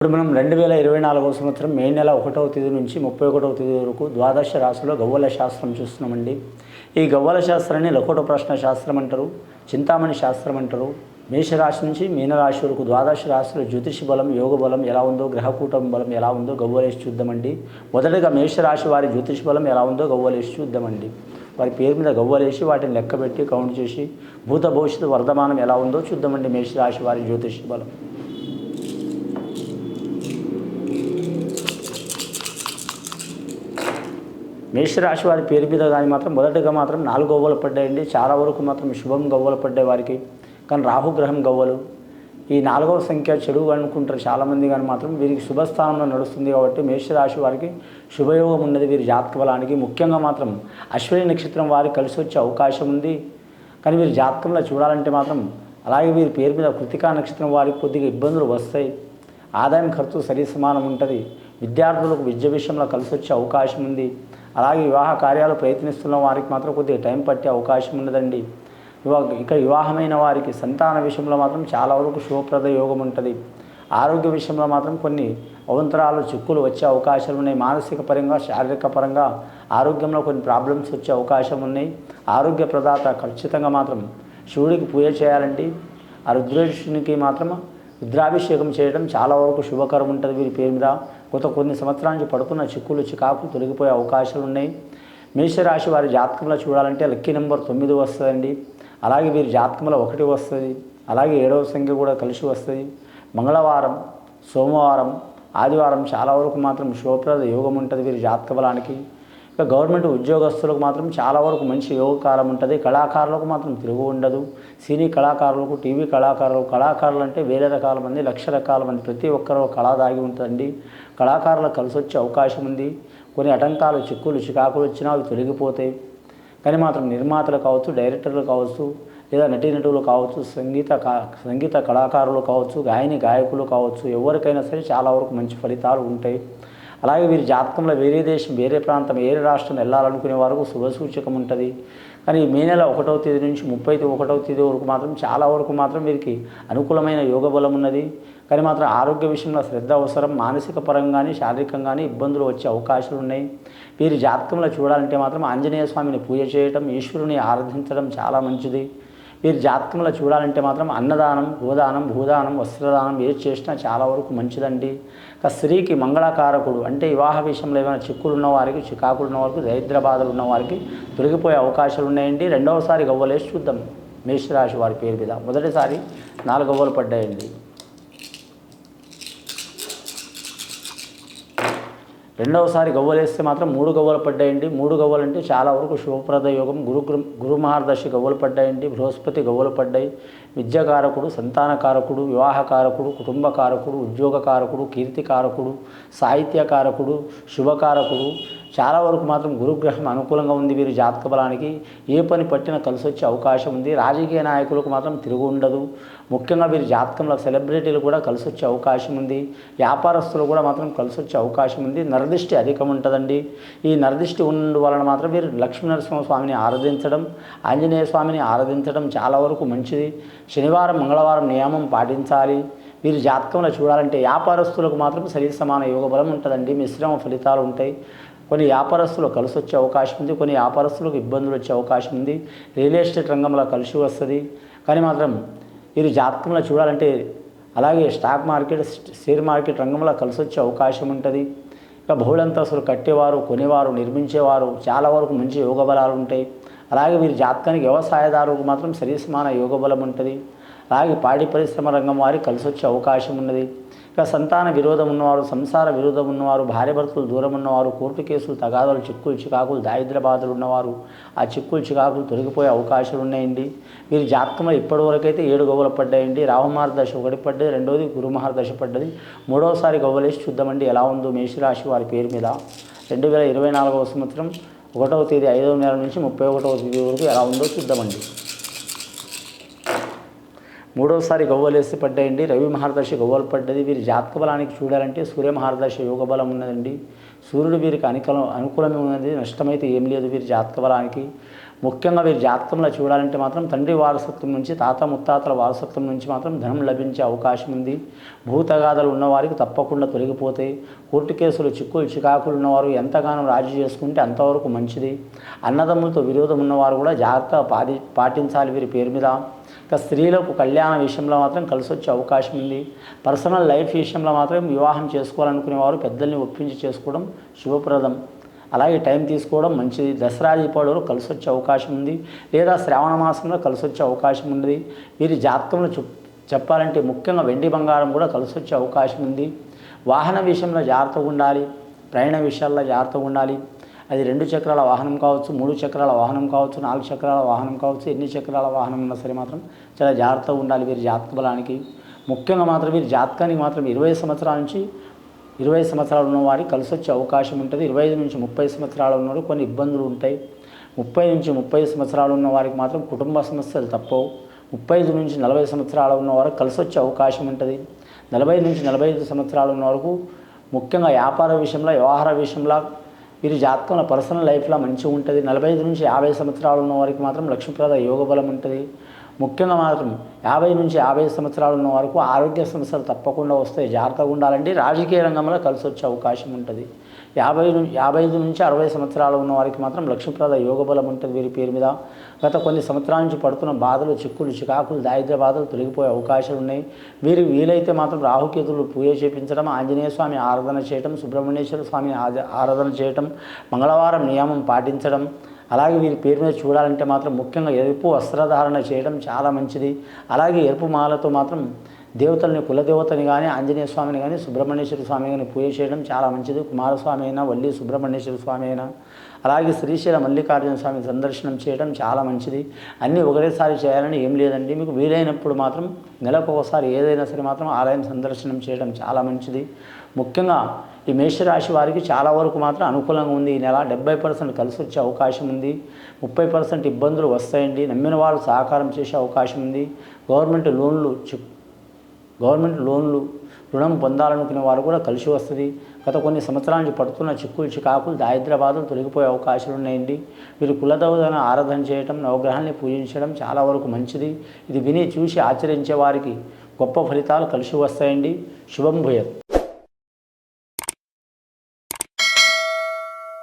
ఇప్పుడు మనం 2024 సంవత్సరం మే నెల 1వ తేదీ నుంచి 31వ తేదీ వరకు ద్వాదశ రాశిలో గవ్వల శాస్త్రం చూస్తున్నామండి. ఈ గవ్వల శాస్త్రాన్ని లకోట ప్రశ్న శాస్త్రం అంటారు, చింతామణి శాస్త్రం అంటారు. మేషరాశి నుంచి మీనరాశి వరకు ద్వాదశ రాశిలో జ్యోతిష బలం, యోగ బలం ఎలా ఉందో, గ్రహకూటం బలం ఎలా ఉందో గవ్వలేసి చూద్దామండి. మొదటగా మేషరాశి వారి జ్యోతిష బలం ఎలా ఉందో గవ్వలేసి చూద్దామండి. వారి పేరు మీద గవ్వలేసి వాటిని లెక్కబెట్టి కౌంట్ చేసి భూత భవిష్యత్తు వర్ధమానం ఎలా ఉందో చూద్దామండి. మేషరాశి వారి జ్యోతిష బలం. మేషరాశి వారి పేరు మీద కానీ మాత్రం మొదటగా మాత్రం 4 గవ్వలు పడ్డాయండి. చాలా వరకు మాత్రం శుభం గవ్వలు పడ్డాయి వారికి. కానీ రాహుగ్రహం గవ్వలు ఈ 4వ సంఖ్య చెడు అనుకుంటారు చాలామంది. కానీ మాత్రం వీరికి శుభస్థానంలో నడుస్తుంది కాబట్టి మేషరాశి వారికి శుభయోగం ఉన్నది వీరి జాతక బలానికి. ముఖ్యంగా మాత్రం అశ్విని నక్షత్రం వారికి కలిసి వచ్చే అవకాశం ఉంది. కానీ వీరి జాతకంలో చూడాలంటే మాత్రం అలాగే వీరి పేరు మీద కృతికా నక్షత్రం వారికి కొద్దిగా ఇబ్బందులు వస్తాయి. ఆదాయం ఖర్చు సరి సమానం ఉంటుంది. విద్యార్థులకు విద్య విషయంలో కలిసి వచ్చే అవకాశం ఉంది. అలాగే వివాహ కార్యాలు ప్రయత్నిస్తున్న వారికి మాత్రం కొద్దిగా టైం పట్టే అవకాశం ఉన్నదండి. ఇక వివాహమైన వారికి సంతాన విషయంలో మాత్రం చాలా వరకు శుభప్రద యోగం ఉంటుంది. ఆరోగ్య విషయంలో మాత్రం కొన్ని అవంతరాలు చిక్కులు వచ్చే అవకాశాలు ఉన్నాయి. మానసిక పరంగా, శారీరక పరంగా ఆరోగ్యంలో కొన్ని ప్రాబ్లమ్స్ వచ్చే అవకాశం ఉన్నాయి. ఆరోగ్య ప్రదాత ఖచ్చితంగా మాత్రం శివుడికి పూజ చేయాలండి. ఆ రుద్రేశునికి మాత్రం రుద్రాభిషేకం చేయడం చాలా వరకు శుభకరం ఉంటుంది. వీరి పేరు మీద కొన్ని సంవత్సరాల నుంచి పడుతున్న చిక్కులు చికాకులు తొలగిపోయే అవకాశాలు ఉన్నాయి. మేషరాశి వారి జాతకంలో చూడాలంటే లక్కీ నెంబర్ 9 వస్తుందండి. అలాగే వీరి జాతకంలో 1 వస్తుంది. అలాగే 7వ సంఖ్య కూడా కలిసి వస్తుంది. మంగళవారం, సోమవారం, ఆదివారం చాలా వరకు మాత్రం శుభప్రద యోగం ఉంటుంది వీరి జాతక బలానికి. ఇక గవర్నమెంట్ ఉద్యోగస్తులకు మాత్రం చాలా వరకు మంచి యోగకాలం ఉంటుంది. కళాకారులకు మాత్రం తిరుగు ఉండదు. సినీ కళాకారులకు, టీవీ కళాకారులు అంటే వేరే రకాల మంది, లక్ష రకాల మంది, ప్రతి ఒక్కరూ కళ దాగి ఉంటుందండి. కళాకారులకు కలిసి వచ్చే అవకాశం ఉంది. కొన్ని ఆటంకాలు, చిక్కులు, చికాకులు వచ్చినా అవి తొలగిపోతాయి. కానీ మాత్రం నిర్మాతలు కావచ్చు, డైరెక్టర్లు కావచ్చు, లేదా నటీనటులు కావచ్చు, సంగీత కళాకారులు కావచ్చు, గాయకులు కావచ్చు, ఎవరికైనా సరే చాలా వరకు మంచి ఫలితాలు ఉంటాయి. అలాగే వీరి జాతకంలో వేరే దేశం, వేరే ప్రాంతం, వేరే రాష్ట్రం వెళ్ళాలనుకునే వారికి శుభసూచకం ఉంటుంది. కానీ మే నెల 1వ తేదీ నుంచి 31వ తేదీ వరకు మాత్రం చాలా వరకు మాత్రం వీరికి అనుకూలమైన యోగ బలం ఉన్నది. కానీ మాత్రం ఆరోగ్య విషయంలో శ్రద్ధ అవసరం. మానసిక పరంగానే, శారీరకంగానే ఇబ్బందులు వచ్చే అవకాశాలు ఉన్నాయి. వీరి జాతకంలో చూడాలంటే మాత్రం ఆంజనేయ స్వామిని పూజ చేయడం, ఈశ్వరుని ఆరాధించడం చాలా మంచిది. వీరి జాతకంలో చూడాలంటే మాత్రం అన్నదానం, గోదానం, భూదానం, వస్త్రదానం ఏది చేసినా చాలా వరకు మంచిదండి. స్త్రీకి మంగళకారకుడు అంటే వివాహ విషయంలో ఏమైనా చిక్కులు ఉన్నవారికి, చికాకులు ఉన్నవారికి, దరిద్ర బాధలు ఉన్నవారికి తొలగిపోయే అవకాశాలు ఉన్నాయండి. రెండవసారి గవ్వలేసి చూద్దాం మేషరాశి వారి పేరు మీద. మొదటిసారి 4 గవ్వలు పడ్డాయండి. రెండవసారి గవ్వలేస్తే మాత్రం 3 గవ్వలు పడ్డాయండి. 3 గవ్వలు అంటే చాలా వరకు శుభప్రద యోగం. గురు మహర్దశి గవ్వలు పడ్డాయండి. బృహస్పతి గవ్వలు పడ్డాయి. విద్యాకారకుడు, సంతానకారకుడు, వివాహకారకుడు, కుటుంబకారకుడు, ఉద్యోగకారకుడు, కీర్తికారకుడు, సాహిత్యకారకుడు, శుభకారకుడు. చాలా వరకు మాత్రం గురుగ్రహం అనుకూలంగా ఉంది వీరి జాతక బలానికి. ఏ పని పట్టినా కలిసి వచ్చే అవకాశం ఉంది. రాజకీయ నాయకులకు మాత్రం తిరుగు ఉండదు. ముఖ్యంగా వీరి జాతకంలో సెలబ్రిటీలు కూడా కలిసి వచ్చే అవకాశం ఉంది. వ్యాపారస్తులు కూడా మాత్రం కలిసి వచ్చే అవకాశం ఉంది. నరదిష్టి అధికం ఉంటుందండి. ఈ నరదిష్టి ఉన్న వలన మాత్రం వీరు లక్ష్మీనరసింహ స్వామిని ఆరాధించడం, ఆంజనేయ స్వామిని ఆరాధించడం చాలా వరకు మంచిది. శనివారం, మంగళవారం నియమం పాటించాలి. వీరి జాతకంలో చూడాలంటే వ్యాపారస్తులకు మాత్రం సరి సమాన యోగ బలం ఉంటుందండి. మిశ్రమ ఫలితాలు ఉంటాయి. కొన్ని వ్యాపారస్తులు కలిసి వచ్చే అవకాశం ఉంది. కొన్ని వ్యాపారస్తులకు ఇబ్బందులు వచ్చే అవకాశం ఉంది. రియల్ ఎస్టేట్ రంగంలో కలిసి వస్తుంది. కానీ మాత్రం వీరి జాతకంలో చూడాలంటే అలాగే స్టాక్ మార్కెట్, షేర్ మార్కెట్ రంగంలో కలిసి వచ్చే అవకాశం ఉంటుంది. ఇక బహుళంతస్తులు కట్టేవారు, కొనేవారు, నిర్మించేవారు చాలా వరకు మంచి యోగ బలాలు ఉంటాయి. అలాగే వీరి జాతకానికి వ్యవసాయదారులకు మాత్రం సరి సమాన యోగ బలం ఉంటుంది. అలాగే పాడి పరిశ్రమ రంగం వారికి కలిసి వచ్చే అవకాశం ఉన్నది. ఇక సంతాన విరోధం ఉన్నవారు, సంసార విరోధం ఉన్నవారు, భార్యాభర్తలు దూరం ఉన్నవారు, కోర్టు కేసులు, తగాదాలు, చిక్కులు చికాకులు, దారిద్ర్య బాధలు ఉన్నవారు ఆ చిక్కులు చికాకులు తొలగిపోయే అవకాశాలు ఉన్నాయండి. వీరి జాతకంలో ఇప్పటివరకైతే 7 గవ్వలు పడ్డాయండి. రాహుమహర్దశ 1 పడ్డది, 2వది గురుమహర్దశ పడ్డది. 3వసారి గవ్వలేసి చూద్దామండి ఎలా ఉందో మేషరాశి వారి పేరు మీద 2024వ సంవత్సరం 1వ తేదీ 5వ నెల నుంచి 31వ తేదీ వరకు ఎలా ఉందో చూద్దామండి. 3వసారి గవ్వలేసి పడ్డాయండి. రవి మహర్దశ గవ్వలు పడ్డది. వీరి జాతక బలానికి చూడాలంటే సూర్య మహర్దశ యోగ బలం ఉన్నదండి. సూర్యుడు వీరికి అనుకూలమే ఉన్నది. నష్టమైతే ఏం లేదు వీరి జాతక బలానికి. ముఖ్యంగా వీరి జాతకంలో చూడాలంటే మాత్రం తండ్రి వారసత్వం నుంచి తాత ముత్తాతల వారసత్వం నుంచి మాత్రం ధనం లభించే అవకాశం ఉంది. భూతగాథలు ఉన్నవారికి తప్పకుండా తొలగిపోతాయి. కోర్టు కేసులు చిక్కులు చికాకులు ఉన్నవారు ఎంతగానో రాజీ చేసుకుంటే అంతవరకు మంచిది. అన్నదమ్ములతో విరోధం ఉన్నవారు కూడా జాగ్రత్త పాటించాలి వీరి పేరు మీద. ఇక స్త్రీలకు కళ్యాణ విషయంలో మాత్రం కలిసి వచ్చే అవకాశం ఉంది. పర్సనల్ లైఫ్ విషయంలో మాత్రం వివాహం చేసుకోవాలనుకునేవారు పెద్దల్ని ఒప్పించి చేసుకోవడం శుభప్రదం. అలాగే టైం తీసుకోవడం మంచిది. దసరా దీపావళిలో కలిసి వచ్చే అవకాశం ఉంది, లేదా శ్రావణ మాసంలో కలిసి వచ్చే అవకాశం ఉంది. వీరి జాతకంలో చెప్పాలంటే ముఖ్యంగా వెండి బంగారం కూడా కలిసి వచ్చే అవకాశం ఉంది. వాహన విషయంలో జాగ్రత్తగా ఉండాలి. ప్రయాణ విషయాల్లో జాగ్రత్తగా ఉండాలి. అది 2 చక్రాల వాహనం కావచ్చు, 3 చక్రాల వాహనం కావచ్చు, 4 చక్రాల వాహనం కావచ్చు, ఎన్ని చక్రాల వాహనం ఉన్నా సరే మాత్రం చాలా జాగ్రత్తగా ఉండాలి వీరి జాతక బలానికి. ముఖ్యంగా మాత్రం వీరి జాతకానికి మాత్రం 20 సంవత్సరాల నుంచి 20 సంవత్సరాలు ఉన్నవారికి కలిసి వచ్చే అవకాశం ఉంటుంది. 25 నుంచి 30 సంవత్సరాలు ఉన్నవారు కొన్ని ఇబ్బందులు ఉంటాయి. 30 నుంచి 30 సంవత్సరాలు ఉన్న వారికి మాత్రం కుటుంబ సమస్యలు తప్పవు. 35 నుంచి 40 సంవత్సరాలు ఉన్నవారికి కలిసి వచ్చే అవకాశం ఉంటుంది. 40 నుంచి 45 సంవత్సరాలు ఉన్న వరకు ముఖ్యంగా వ్యాపార విషయంలో, వ్యవహార విషయంలో వీరి జాతకంలో పర్సనల్ లైఫ్లో మంచిగా ఉంటుంది. 45 నుంచి 50 సంవత్సరాలు ఉన్న వారికి మాత్రం లక్ష్మీప్రద యోగ బలం ఉంటుంది. ముఖ్యంగా మాత్రం 50 నుంచి 50 సంవత్సరాలు ఉన్న వరకు ఆరోగ్య సమస్యలు తప్పకుండా వస్తాయి. జాగ్రత్తగా ఉండాలండి. రాజకీయ రంగంలో కలిసి వచ్చే అవకాశం ఉంటుంది. 55 నుంచి 60 సంవత్సరాలు ఉన్న వారికి మాత్రం లక్ష్మీప్రద యోగ బలం ఉంటుంది వీరి పేరు మీద. గత కొన్ని సంవత్సరాల నుంచి పడుతున్న బాధలు, చిక్కులు చికాకులు, దారిద్ర్య బాధలు తొలగిపోయే అవకాశాలు ఉన్నాయి. వీరు వీలైతే మాత్రం రాహుకేతులు పూజ చేయించడం, ఆంజనేయ స్వామి ఆరాధన చేయటం, సుబ్రహ్మణ్యేశ్వర స్వామిని ఆరాధన చేయటం, మంగళవారం నియమం పాటించడం, అలాగే వీరి పేరు మీద చూడాలంటే మాత్రం ముఖ్యంగా ఎరుపు వస్త్రధారణ చేయడం చాలా మంచిది. అలాగే ఎరుపు మాలతో మాత్రం దేవతల్ని, కులదేవతని కానీ, ఆంజనేయ స్వామిని కానీ, సుబ్రహ్మణ్యేశ్వర స్వామి కానీ పూజ చేయడం చాలా మంచిది. కుమారస్వామి అయినా, వల్లి సుబ్రహ్మణ్యేశ్వర స్వామి అయినా, అలాగే శ్రీశైల మల్లికార్జున స్వామి సందర్శనం చేయడం చాలా మంచిది. అన్నీ ఒకటేసారి చేయాలని ఏం లేదండి. మీకు వీలైనప్పుడు మాత్రం నెలకు ఒకసారి ఏదైనా సరే మాత్రం ఆలయం సందర్శనం చేయడం చాలా మంచిది. ముఖ్యంగా ఈ మేషరాశి వారికి చాలా వరకు మాత్రం అనుకూలంగా ఉంది. ఈ నెల 70% కలిసి వచ్చే అవకాశం ఉంది. 30% ఇబ్బందులు వస్తాయండి. నమ్మిన వారు సహకారం చేసే అవకాశం ఉంది. గవర్నమెంట్ లోన్లు రుణం పొందాలనుకునే వారు కూడా కలిసి వస్తుంది. గత కొన్ని సంవత్సరాల నుంచి పడుతున్న చిక్కులు చికాకులు, దారిద్ర్య బాధలు తొలగిపోయే అవకాశాలు ఉన్నాయండి. మీరు కులదేవతను ఆరాధన చేయడం, నవగ్రహాన్ని పూజించడం చాలా వరకు మంచిది. ఇది విని చూసి ఆచరించే వారికి గొప్ప ఫలితాలు కలిసి వస్తాయండి. శుభం భూయత్.